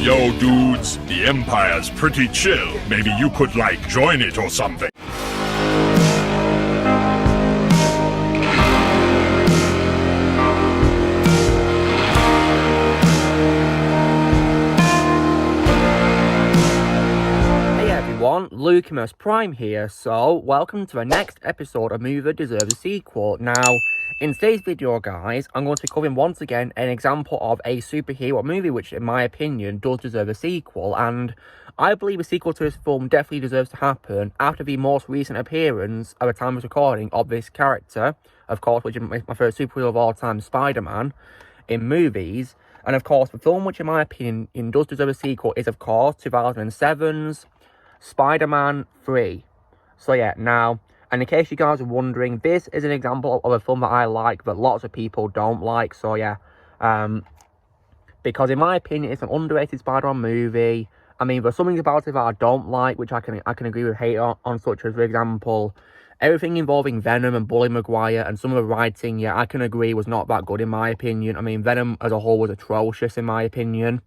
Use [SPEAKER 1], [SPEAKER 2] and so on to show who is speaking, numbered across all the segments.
[SPEAKER 1] Yo, dudes, the Empire's pretty chill. Maybe you could, join it or something.
[SPEAKER 2] Hey everyone, Lucimus Prime here, so welcome to the next episode of Movie That Deserves a Sequel. Now, in today's video, guys, I'm going to be covering once again an example of a superhero movie which, in my opinion, does deserve a sequel, and I believe a sequel to this film definitely deserves to happen after the most recent appearance at the time of recording of this character, of course, which is my favourite superhero of all time, Spider-Man, in movies. And of course, the film which, in my opinion, does deserve a sequel is, of course, 2007's Spider-Man 3. So yeah, now, and in case you guys are wondering, this is an example of a film that I like but lots of people don't like. So yeah, because in my opinion, it's an underrated Spider-Man movie. I mean, there's something about it that I don't like, which I can agree with hate on, such as, for example, everything involving Venom and Bully Maguire, and some of the writing, yeah, I can agree was not that good in my opinion. I mean, Venom as a whole was atrocious in my opinion,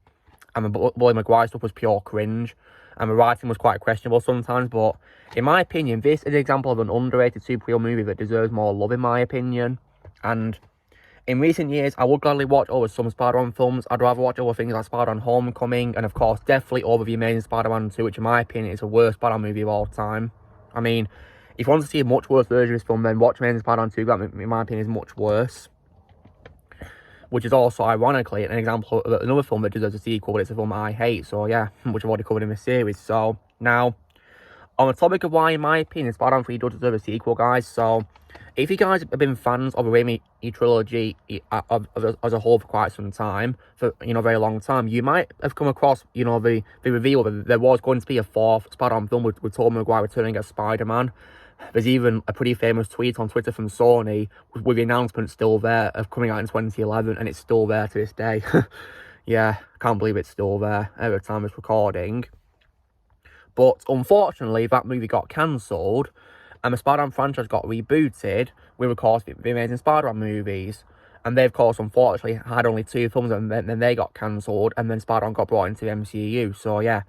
[SPEAKER 2] and the Bully Maguire stuff was pure cringe, and the writing was quite questionable sometimes. But in my opinion, this is an example of an underrated superhero movie that deserves more love in my opinion. And in recent years, I would gladly watch over some Spider-Man films. I'd rather watch over things like Spider-Man Homecoming, and of course, definitely over The Amazing Spider-Man 2, which in my opinion is the worst Spider-Man movie of all time. I mean, if you want to see a much worse version of this film, then watch Amazing Spider-Man 2, that in my opinion is much worse. Which is also, ironically, an example of another film that deserves a sequel, but it's a film I hate, so yeah, which I've already covered in this series. So, now, on the topic of why, in my opinion, Spider-Man 3 does deserve a sequel, guys, so if you guys have been fans of the Raimi trilogy as a whole for quite some time, for, a very long time, you might have come across, the reveal that there was going to be a fourth Spider-Man film with Tobey Maguire returning as Spider-Man. There's even a pretty famous tweet on Twitter from Sony with the announcement still there of coming out in 2011, and it's still there to this day. Yeah, can't believe it's still there at the time of recording. But unfortunately, that movie got cancelled, and the Spider-Man franchise got rebooted with, of course, the Amazing Spider-Man movies. And they, of course, unfortunately had only 2 films, and then they got cancelled, and then Spider-Man got brought into the MCU. So yeah,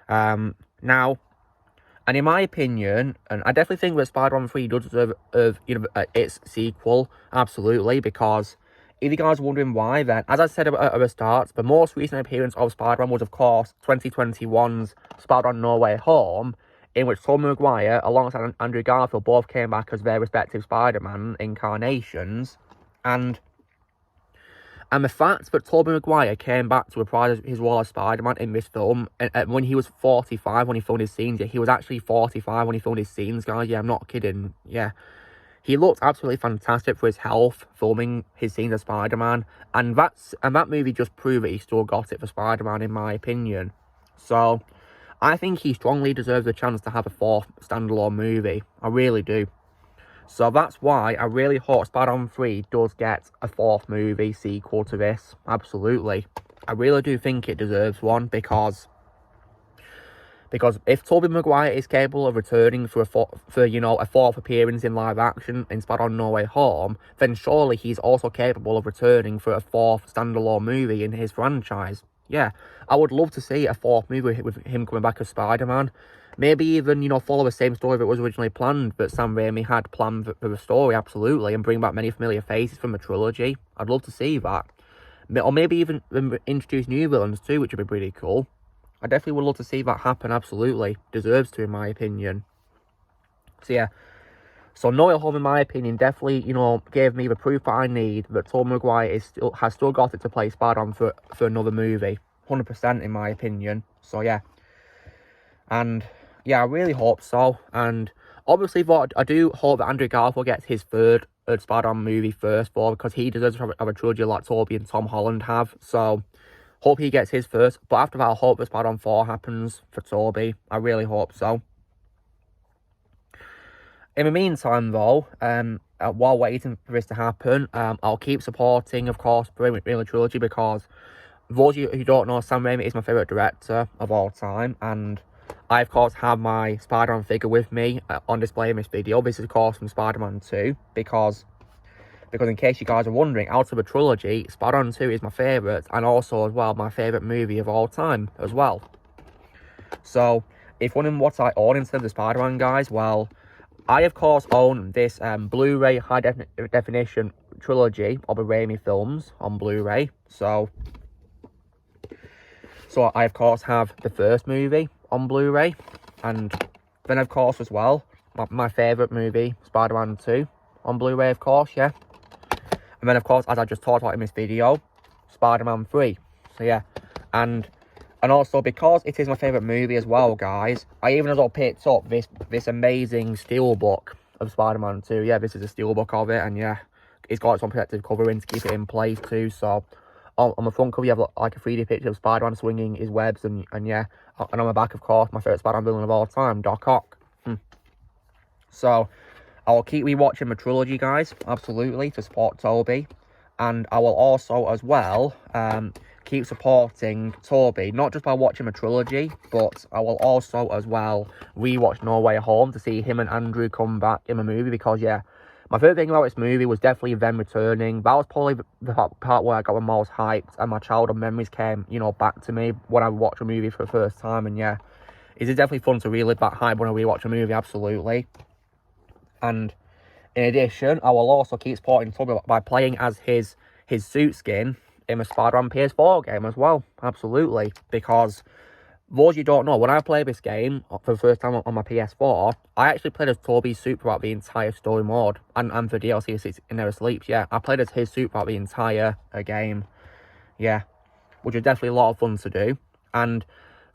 [SPEAKER 2] now, and in my opinion, and I definitely think that Spider-Man 3 does deserve its sequel, absolutely, because if you guys are wondering why, then, as I said at the start, the most recent appearance of Spider-Man was, of course, 2021's Spider-Man No Way Home, in which Tobey Maguire, alongside Andrew Garfield, both came back as their respective Spider-Man incarnations, and the fact that Tobey Maguire came back to reprise his role as Spider-Man in this film, and when he was 45 when he filmed his scenes, yeah, he was actually 45 when he filmed his scenes, guys, yeah, I'm not kidding, yeah. He looked absolutely fantastic for his health, filming his scenes as Spider-Man, and that movie just proved that he still got it for Spider-Man, in my opinion. So, I think he strongly deserves a chance to have a 4th standalone movie, I really do. So that's why I really hope Spider-Man 3 does get a 4th movie sequel to this. Absolutely. I really do think it deserves one, because if Tobey Maguire is capable of returning for a 4th appearance in live action in Spider-Man No Way Home, then surely he's also capable of returning for a 4th standalone movie in his franchise. Yeah, I would love to see a 4th movie with him coming back as Spider-Man. Maybe even, follow the same story that was originally planned, that Sam Raimi had planned for the story, absolutely, and bring back many familiar faces from the trilogy. I'd love to see that. Or maybe even introduce new villains too, which would be pretty cool. I definitely would love to see that happen, absolutely. Deserves to, in my opinion. So yeah. So No Way Home, in my opinion, definitely, gave me the proof that I need that Tobey Maguire has still got it to play Spider-Man for another movie. 100% in my opinion. So yeah. And yeah, I really hope so. And obviously, I do hope that Andrew Garfield gets his 3rd Spider-Man movie first, because he deserves to have a trilogy like Tobey and Tom Holland have. So, hope he gets his first. But after that, I hope that Spider-Man 4 happens for Tobey. I really hope so. In the meantime, though, while waiting for this to happen, I'll keep supporting, of course, the Raimi trilogy, because those of you who don't know, Sam Raimi is my favourite director of all time, and I, of course, have my Spider-Man figure with me on display in this video. This is, of course, from Spider-Man 2, because because in case you guys are wondering, out of a trilogy, Spider-Man 2 is my favourite, and also as well my favourite movie of all time as well. So if wondering what I own instead of the Spider-Man, guys, well, I of course own this Blu-ray high definition trilogy of the Raimi films on Blu-ray. So I of course have the first movie on Blu-ray, and then of course as well my favourite movie, Spider-Man 2 on Blu-ray, of course, yeah. And then of course, as I just talked about in this video, Spider-Man 3. So yeah, and also because it is my favourite movie as well, guys, I even as well picked up this amazing steelbook of Spider-Man 2. Yeah, this is a steelbook of it, and yeah, it's got some protective covering to keep it in place too. So on the front cover you have like a 3D picture of Spider-Man swinging his webs, and yeah, and on the back, of course, my favourite Spider-Man villain of all time, Doc Ock. So I'll keep rewatching the trilogy, guys, absolutely, to support Tobey. And I will also, as well, keep supporting Tobey, not just by watching the trilogy, but I will also, as well, rewatch No Way Home to see him and Andrew come back in the movie. Because, yeah, my favourite thing about this movie was definitely them returning. That was probably the part where I got the most hyped, and my childhood memories came, you know, back to me when I watched a movie for the first time. And, yeah, it is definitely fun to relive that hype when I rewatch a movie, absolutely. And in addition, I will also keep supporting Tobey by playing as his suit skin in the Spider-Man PS4 game as well. Absolutely. Because, those you don't know, when I played this game for the first time on my PS4, I actually played as Tobey's suit throughout the entire story mode. And for DLC, It Never Sleeps, yeah. I played as his suit throughout the entire game. Yeah. Which was definitely a lot of fun to do. And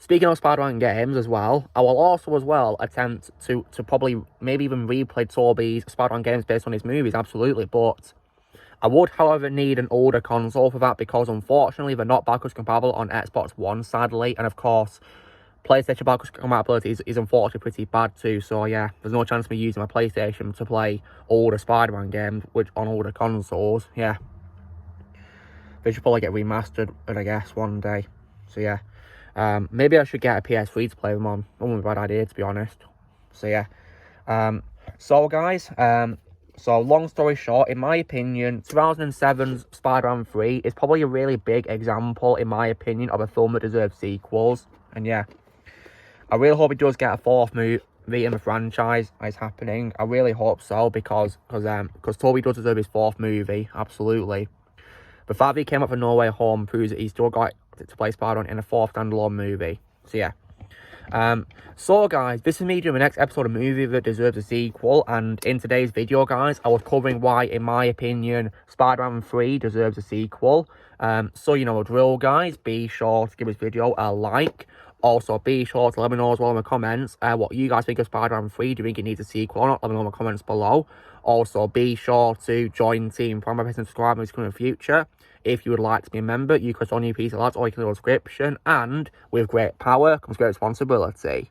[SPEAKER 2] speaking of Spider-Man games as well, I will also as well attempt to probably maybe even replay Tobey's Spider-Man games based on his movies, absolutely. But I would, however, need an older console for that, because unfortunately they're not backwards compatible on Xbox One, sadly. And of course, PlayStation backwards compatibility is unfortunately pretty bad too. So yeah, there's no chance of me using my PlayStation to play older Spider-Man games on older consoles. Yeah, they should probably get remastered, I guess, one day. So yeah. Maybe I should get a PS3 to play them on. That wouldn't be a bad idea, to be honest. So yeah. So guys, so long story short, in my opinion, 2007's Spider-Man 3 is probably a really big example, in my opinion, of a film that deserves sequels. And yeah, I really hope it does get a fourth movie in the franchise is happening. I really hope so, because Tobey does deserve his fourth movie, absolutely. The fact that he came up for No Way Home proves that he's still got to play Spider-Man in a fourth standalone movie. So yeah. So guys, this is me doing the next episode of Movie That Deserves a Sequel, and in today's video, guys, I was covering why, in my opinion, Spider-Man 3 deserves a sequel. So you know the drill, guys. Be sure to give this video a like. Also, be sure to let me know as well in the comments what you guys think of Spider-Man 3. Do you think it needs a sequel or not? Let me know in the comments below. Also, be sure to join Team Prime and subscribe in the future. If you would like to be a member, you click on your piece of lads, or you can do a subscription. And with great power comes great responsibility.